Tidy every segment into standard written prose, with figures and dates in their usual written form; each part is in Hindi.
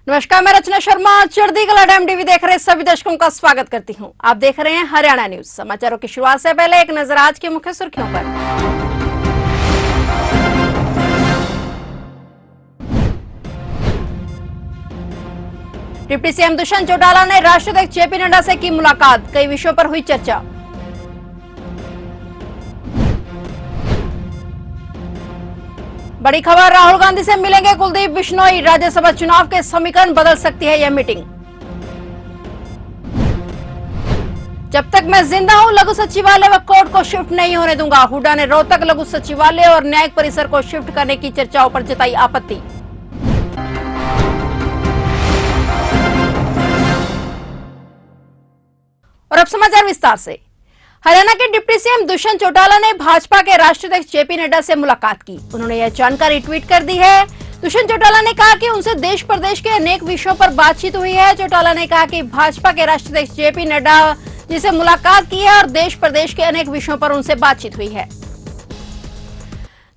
नमस्कार, मैं रचना शर्मा चढ़दी कला टीवी देख रहे सभी दर्शकों का स्वागत करती हूं। आप देख रहे हैं हरियाणा न्यूज। समाचारों की शुरुआत से पहले एक नजर आज की मुख्य सुर्खियों पर। डिप्टी सीएम दुष्यंत चौटाला ने राष्ट्राध्यक्ष जेपी नड्डा से की मुलाकात, कई विषयों पर हुई चर्चा। बड़ी खबर, राहुल गांधी से मिलेंगे कुलदीप बिश्नोई, राज्यसभा चुनाव के समीकरण बदल सकती है यह मीटिंग। जब तक मैं जिंदा हूं लघु सचिवालय व कोर्ट को शिफ्ट नहीं होने दूंगा, हुड्डा ने रोहतक लघु सचिवालय और न्यायिक परिसर को शिफ्ट करने की चर्चाओं पर जताई आपत्ति। और अब समाचार विस्तार से। हरियाणा के डिप्टी सीएम दुष्यंत चौटाला ने भाजपा के राष्ट्राध्यक्ष जेपी नड्डा से मुलाकात की। उन्होंने यह जानकारी ट्वीट कर दी है। दुष्यंत चौटाला ने कहा कि उनसे देश प्रदेश के अनेक विषयों पर बातचीत हुई है। चौटाला ने कहा कि भाजपा के राष्ट्राध्यक्ष जेपी नड्डा जिसे मुलाकात की है और देश प्रदेश के अनेक विषयों पर उनसे बातचीत हुई है।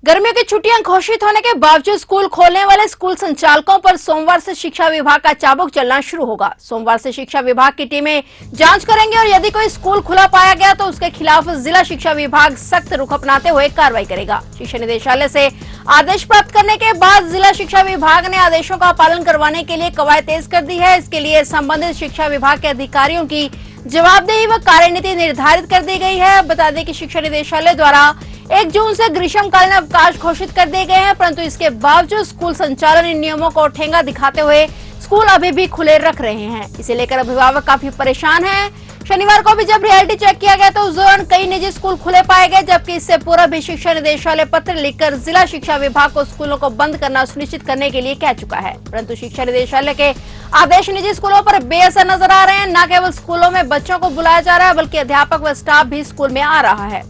गर्मियों की छुट्टियां घोषित होने के बावजूद स्कूल खोलने वाले स्कूल संचालकों पर सोमवार से शिक्षा विभाग का चाबुक चलना शुरू होगा। सोमवार से शिक्षा विभाग की टीमें जांच करेंगे और यदि कोई स्कूल खुला पाया गया तो उसके खिलाफ जिला शिक्षा विभाग सख्त रुख अपनाते हुए कार्रवाई करेगा। शिक्षा निदेशालय से आदेश प्राप्त करने के बाद जिला शिक्षा विभाग ने आदेशों का पालन करवाने के लिए कवायद तेज कर दी है। इसके लिए संबंधित शिक्षा विभाग के अधिकारियों की जवाबदेही व कार्यनीति निर्धारित कर दी गई है। बता दें कि शिक्षा निदेशालय द्वारा 1 जून से ग्रीष्मकालीन अवकाश घोषित कर दिए गए हैं, परंतु इसके बावजूद स्कूल संचालन इन नियमों को ठेंगा दिखाते हुए स्कूल अभी भी खुले रख रहे हैं। इसे लेकर अभिभावक काफी परेशान हैं। शनिवार को भी जब रियलिटी चेक किया गया तो उस दौरान कई निजी स्कूल खुले पाए गए, जबकि इससे पूर्व भी शिक्षा निदेशालय पत्र लिखकर जिला शिक्षा विभाग को स्कूलों को बंद करना सुनिश्चित करने के लिए कह चुका है। परंतु शिक्षा निदेशालय के आदेश निजी स्कूलों पर बेअसर नजर आ रहे हैं। न केवल स्कूलों में बच्चों को बुलाया जा रहा है बल्कि अध्यापक व स्टाफ भी स्कूल में आ रहा है।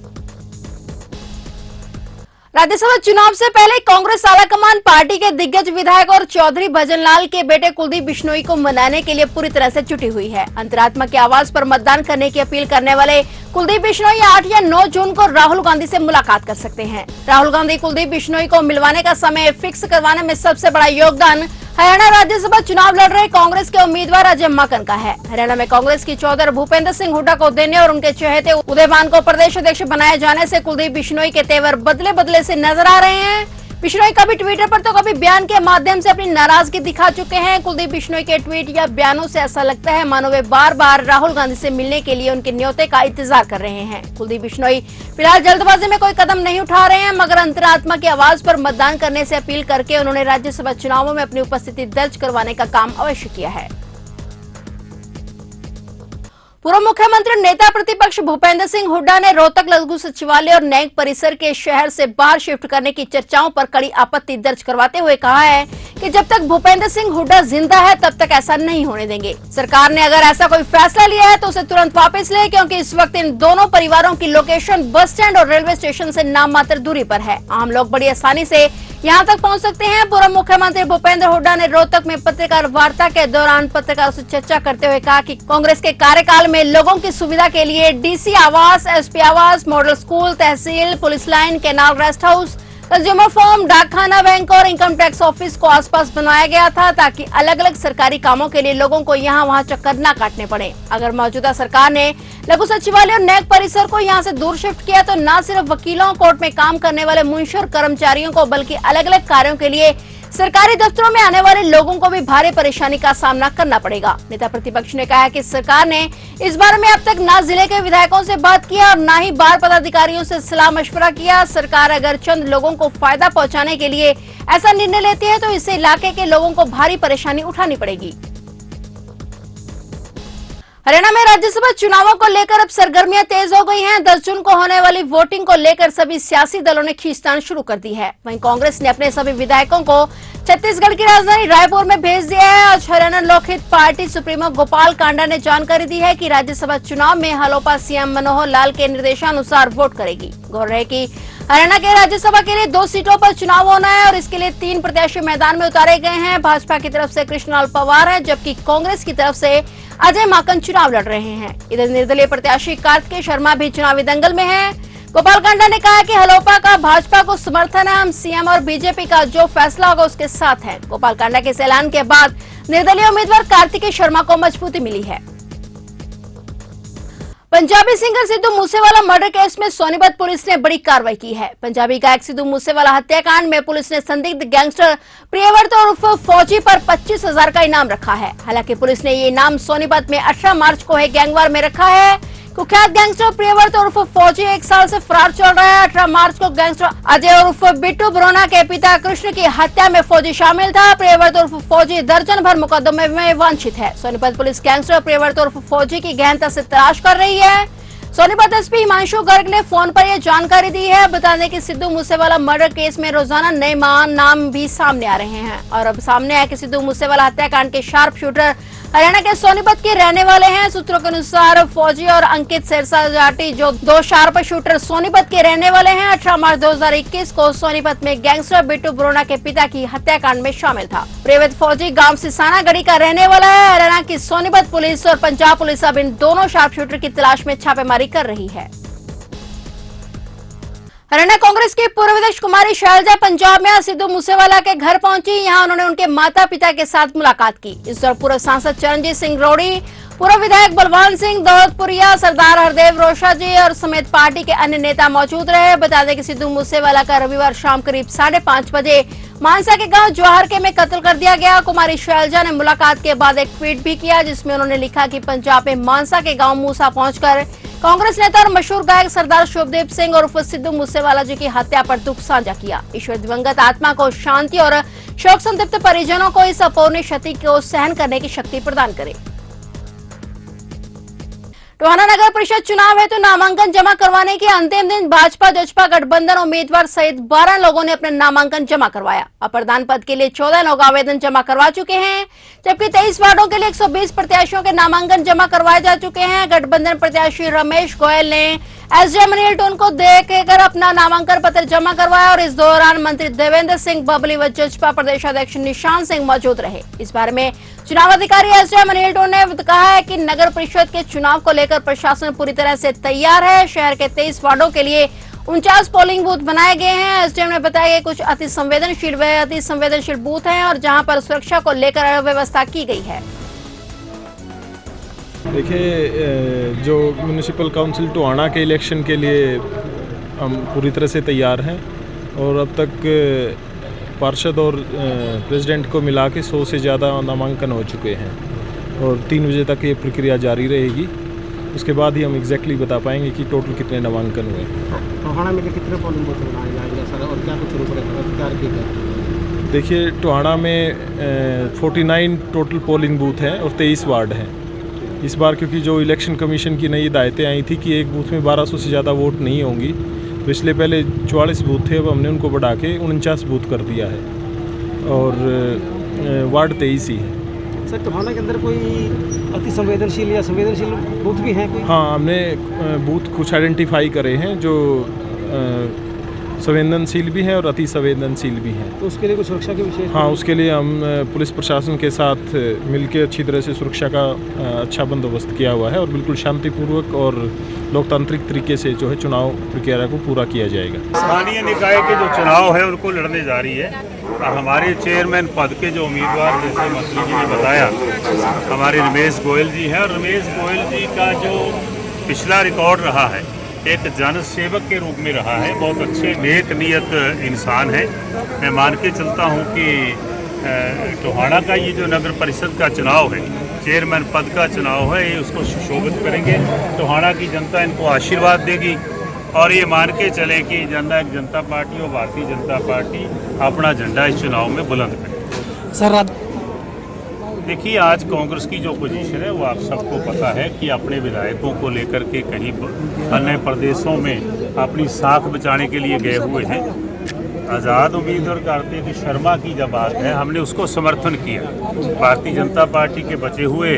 राज्यसभा चुनाव से पहले कांग्रेस आलाकमान पार्टी के दिग्गज विधायक और चौधरी भजनलाल के बेटे कुलदीप बिश्नोई को मनाने के लिए पूरी तरह से जुटी हुई है। अंतरात्मा के आवाज पर मतदान करने की अपील करने वाले कुलदीप बिश्नोई 8 या 9 जून को राहुल गांधी से मुलाकात कर सकते हैं। राहुल गांधी कुलदीप बिश्नोई को मिलवाने का समय फिक्स करवाने में सबसे बड़ा योगदान हरियाणा राज्यसभा चुनाव लड़ रहे कांग्रेस के उम्मीदवार अजय माकन का है। हरियाणा में कांग्रेस की चौधरी भूपेंद्र सिंह हुड्डा को देने और उनके चहेते उदयभान को प्रदेश अध्यक्ष बनाए जाने से कुलदीप बिश्नोई के तेवर बदले बदले से नजर आ रहे हैं। बिश्नोई कभी ट्विटर पर तो कभी बयान के माध्यम से अपनी नाराजगी दिखा चुके हैं। कुलदीप बिश्नोई के ट्वीट या बयानों से ऐसा लगता है मानो वे बार बार राहुल गांधी से मिलने के लिए उनके न्योते का इंतजार कर रहे हैं। कुलदीप बिश्नोई फिलहाल जल्दबाजी में कोई कदम नहीं उठा रहे हैं, मगर अंतरात्मा की आवाज पर मतदान करने से अपील करके उन्होंने राज्यसभा चुनावों में अपनी उपस्थिति दर्ज करवाने का काम अवश्य किया है। पूर्व मुख्यमंत्री नेता प्रतिपक्ष भूपेंद्र सिंह हुड्डा ने रोहतक लघु सचिवालय और न्यायिक परिसर के शहर से बाहर शिफ्ट करने की चर्चाओं पर कड़ी आपत्ति दर्ज करवाते हुए कहा है कि जब तक भूपेंद्र सिंह हुड्डा जिंदा है तब तक ऐसा नहीं होने देंगे। सरकार ने अगर ऐसा कोई फैसला लिया है तो उसे तुरंत वापस ले, क्योंकि इस वक्त इन दोनों परिवारों की लोकेशन बस स्टैंड और रेलवे स्टेशन से नाम मात्र दूरी पर है। आम लोग बड़ी आसानी से यहां तक पहुंच सकते हैं। पूर्व मुख्यमंत्री भूपेंद्र हुड्डा ने रोहतक में पत्रकार वार्ता के दौरान पत्रकारों से चर्चा करते हुए कहा कि कांग्रेस के कार्यकाल में लोगों की सुविधा के लिए डीसी आवास, एसपी आवास, model school, tehsil, police line, canal rest house, consumer forum, डाकखाना, बैंक और इनकम टैक्स ऑफिस को आसपास बनाया गया था ताकि अलग अलग सरकारी कामों के लिए लोगों को यहाँ वहाँ चक्कर न काटने पड़े। अगर मौजूदा सरकार ने लघु सचिवालय और न्यायिक परिसर को यहाँ से दूर शिफ्ट किया तो न सिर्फ वकीलों, कोर्ट में काम करने वाले मुंशी और कर्मचारियों को बल्कि अलग अलग कार्यों के लिए सरकारी दफ्तरों में आने वाले लोगों को भी भारी परेशानी का सामना करना पड़ेगा। नेता प्रतिपक्ष ने कहा कि सरकार ने इस बारे में अब तक न जिले के विधायकों से बात किया और न ही बार पदाधिकारियों से सलाह मशवरा किया। सरकार अगर चंद लोगों को फायदा पहुंचाने के लिए ऐसा निर्णय लेती है तो इससे इलाके के लोगों को भारी परेशानी उठानी पड़ेगी। हरियाणा में राज्यसभा चुनावों को लेकर अब सरगर्मियां तेज हो गई हैं। 10 जून को होने वाली वोटिंग को लेकर सभी सियासी दलों ने खींचतान शुरू कर दी है। वहीं कांग्रेस ने अपने सभी विधायकों को छत्तीसगढ़ की राजधानी रायपुर में भेज दिया है। आज हरियाणा लोकहित पार्टी सुप्रीमो गोपाल कांडा ने जानकारी दी है कि राज्यसभा चुनाव में हलोपा सीएम मनोहर लाल के निर्देशानुसार वोट करेगी। गौर है कि हरियाणा के राज्यसभा के लिए 2 सीटों पर चुनाव होना है और इसके लिए 3 प्रत्याशी मैदान में उतारे गए हैं। भाजपा की तरफ से कृष्णलाल पवार है, जबकि कांग्रेस की तरफ से अजय माकन चुनाव लड़ रहे हैं। इधर निर्दलीय प्रत्याशी कार्तिकेय शर्मा भी चुनावी दंगल में है। गोपाल कांडा ने कहा कि हलोपा का भाजपा को समर्थन है, हम सीएम और बीजेपी का जो फैसला होगा उसके साथ हैं। गोपाल कांडा के इस ऐलान के बाद निर्दलीय उम्मीदवार कार्तिकेय शर्मा को मजबूती मिली है। Punjabi singer Sidhu Moosewala murder case में सोनीपत पुलिस ने बड़ी कार्रवाई की है। पंजाबी गायक सिद्धू मूसेवाला हत्याकांड में पुलिस ने संदिग्ध गैंगस्टर प्रियव्रत उर्फ फौजी पर 25,000 का इनाम रखा है। हालांकि पुलिस ने ये इनाम सोनीपत में 18 मार्च को एक गैंगवार में रखा है। कुख्यात गैंगस्टर प्रियव्रत उर्फ फौजी 1 साल से फरार चल रहा है। 18 मार्च को गैंगस्टर अजय उर्फ बिट्टू ब्रोना के पिता कृष्ण की हत्या में फौजी शामिल था। प्रियव्रत उर्फ फौजी दर्जन भर मुकदमे में वांछित है। सोनीपत पुलिस गैंगस्टर प्रियव्रत उर्फ फौजी की गहनता से तलाश कर रही है। सोनीपत एसपी हिमांशु गर्ग ने फोन पर यह जानकारी दी है। बता दें कि सिद्धू मूसेवाला मर्डर केस में रोजाना नए नाम भी सामने आ रहे हैं और अब सामने आया कि सिद्धू मूसेवाला हत्याकांड के शार्प शूटर हरियाणा के सोनीपत के रहने वाले हैं। सूत्रों के अनुसार फौजी और अंकित सिरसा जाटी जो 2 शार्प शूटर सोनीपत के रहने वाले हैं 18 मार्च 2021 को सोनीपत में गैंगस्टर बिट्टू ब्रोना के पिता की हत्याकांड में शामिल था। प्रियव्रत फौजी गांव सिसाना गढ़ी का रहने वाला है। हरियाणा की सोनीपत पुलिस और पंजाब पुलिस अब इन दोनों शार्प शूटर की तलाश में छापेमारी कर रही है। हरियाणा कांग्रेस की पूर्व अध्यक्ष कुमारी शैलजा पंजाब में सिद्धू मूसेवाला के घर पहुंची। यहां उन्होंने उनके माता पिता के साथ मुलाकात की। इस दौरान पूर्व सांसद चरणजीत सिंह रोड़ी, पूर्व विधायक बलवान सिंह दौलतपुरिया, सरदार हरदेव रोशा जी और समेत पार्टी के अन्य नेता मौजूद रहे। बता दें कि सिद्धू मूसेवाला का रविवार शाम करीब 5:30 बजे मानसा के गांव जवाहर के में कत्ल कर दिया गया। कुमारी शैलजा ने मुलाकात के बाद एक ट्वीट भी किया जिसमें उन्होंने लिखा कि पंजाब में मानसा के गांव मूसा पहुंचकर कांग्रेस नेता और मशहूर गायक सरदार शुभदीप सिंह उर्फ सिद्धू मूसेवाला जी की हत्या पर दुख साझा किया। ईश्वर दिवंगत आत्मा को शांति और शोक संतप्त परिजनों को इस अपूर्णीय क्षति को सहन करने की शक्ति प्रदान करे। टोहाना नगर परिषद चुनाव हेतु नामांकन जमा करवाने के अंतिम दिन भाजपा जजपा गठबंधन उम्मीदवार सहित 12 लोगों ने अपने नामांकन जमा करवाया। अप्रधान पद के लिए 14 लोग आवेदन जमा करवा चुके हैं, जबकि 23 वार्डों के लिए 120 प्रत्याशियों के नामांकन जमा करवाए जा चुके हैं। गठबंधन प्रत्याशी रमेश गोयल ने एसडीएम अनिल टोन को देखकर अपना नामांकन पत्र जमा करवाया और इस दौरान मंत्री देवेंद्र सिंह बबली व जजपा प्रदेश अध्यक्ष निशांत सिंह मौजूद रहे। इस बारे में चुनाव अधिकारी एसडीएम अनिल टोन ने कहा है कि नगर परिषद के चुनाव को लेकर प्रशासन पूरी तरह से तैयार है। शहर के 23 वार्डों के लिए 49 पोलिंग बूथ बनाए गए हैं। एसडीएम ने बताया कि कुछ अति संवेदनशील बूथ हैं और जहां पर सुरक्षा को लेकर व्यवस्था की गई है। देखिए, जो म्यूनिसिपल काउंसिल टोहाना के इलेक्शन के लिए हम पूरी तरह से तैयार हैं और अब तक पार्षद और प्रेसिडेंट को मिला के 100 से ज़्यादा नामांकन हो चुके हैं और 3 बजे तक ये प्रक्रिया जारी रहेगी। उसके बाद ही हम एग्जैक्टली बता पाएंगे कि टोटल कितने नामांकन हुए। टोहाना में कितने पोलिंग बूथ बनाए जाएंगे सर और क्या कुछ तैयार किए गए? देखिए, टोहाना में 49 टोटल पोलिंग बूथ हैं और 23 वार्ड हैं। इस बार क्योंकि जो इलेक्शन कमीशन की नई हिदायतें आई थी कि एक बूथ में 1200 से ज़्यादा वोट नहीं होंगी, तो इसलिए पहले 44 बूथ थे, अब हमने उनको बढ़ा के 49 बूथ कर दिया है और वार्ड 23 ही है। सर, टोहाना के अंदर कोई अति संवेदनशील या संवेदनशील बूथ भी हैं कोई? हाँ, हमने बूथ कुछ आइडेंटिफाई करे हैं जो संवेदनशील भी हैं और अति संवेदनशील भी हैं। तो उसके लिए कुछ सुरक्षा के विशेष? हाँ, उसके लिए हम पुलिस प्रशासन के साथ मिलकर अच्छी तरह से सुरक्षा का अच्छा बंदोबस्त किया हुआ है और बिल्कुल शांतिपूर्वक और लोकतांत्रिक तरीके से जो है चुनाव प्रक्रिया को पूरा किया जाएगा। स्थानीय निकाय के जो चुनाव है उनको लड़ने जा रही है और हमारे चेयरमैन पद के जो उम्मीदवार, जैसे मंत्री जी ने बताया, हमारे रमेश गोयल जी हैं और रमेश गोयल जी का जो पिछला रिकॉर्ड रहा है एक जन सेवक के रूप में रहा है। बहुत अच्छे नेक नियत इंसान है। मैं मान के चलता हूँ कि टोहाना का ये जो नगर परिषद का चुनाव है, चेयरमैन पद का चुनाव है, ये उसको सुशोभित करेंगे। टोहाना की जनता इनको आशीर्वाद देगी और ये मान के चलें कि जननायक जनता पार्टी और भारतीय जनता पार्टी अपना झंडा इस चुनाव में बुलंद करेगी। सर, देखिए, आज कांग्रेस की जो पोजीशन है वो आप सबको पता है कि अपने विधायकों को लेकर के कहीं अन्य प्रदेशों में अपनी साख बचाने के लिए गए हुए हैं। आज़ाद उम्मीदवार कार्तिकेय शर्मा की जब बात है, हमने उसको समर्थन किया। भारतीय जनता पार्टी के बचे हुए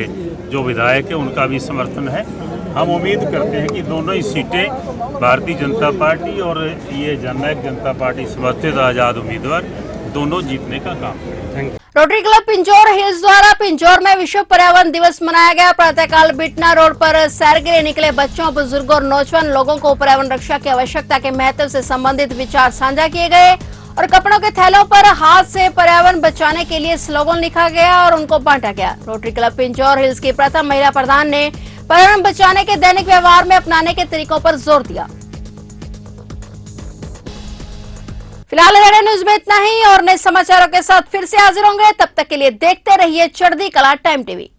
जो विधायक हैं उनका भी समर्थन है। हम उम्मीद करते हैं कि दोनों ही सीटें भारतीय जनता पार्टी और ये जननायक जनता पार्टी समर्थित आज़ाद उम्मीदवार दोनों जीतने का काम करें। रोटरी क्लब पिंजौर हिल्स द्वारा पिंजौर में विश्व पर्यावरण दिवस मनाया गया। प्रातःकाल बिटना रोड पर सैर के लिए निकले बच्चों, बुजुर्गों और नौजवान लोगों को पर्यावरण रक्षा की आवश्यकता के महत्व से संबंधित विचार साझा किए गए और कपड़ों के थैलों पर हाथ से पर्यावरण बचाने के लिए स्लोगन लिखा गया और उनको बांटा गया। रोटरी क्लब पिंजौर हिल्स की प्रथम महिला प्रधान ने पर्यावरण बचाने के दैनिक व्यवहार में अपनाने के तरीकों पर जोर दिया। फिलहाल रेडियो न्यूज में इतना ही और नए समाचारों के साथ फिर से हाजिर होंगे। तब तक के लिए देखते रहिए चढ़ती कला टाइम टीवी।